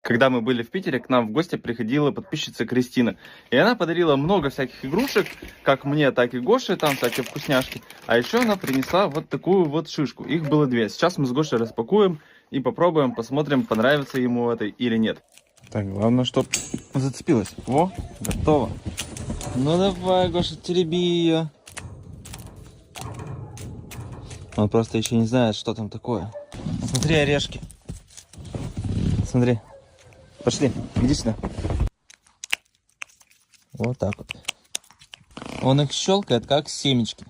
Когда мы были в Питере, к нам в гости приходила подписчица Кристина. И она подарила много всяких игрушек, как мне, так и Гоше, там всякие вкусняшки. А еще она принесла вот такую вот шишку. Их было 2. Сейчас мы с Гошей распакуем и попробуем, посмотрим, понравится ему это или нет. Так, главное, чтоб зацепилась. Во, готово. Ну давай, Гоша, тереби ее. Он просто еще не знает, что там такое. Смотри, орешки. Смотри. Пошли, иди сюда. Вот так вот. Он их щелкает, как семечки.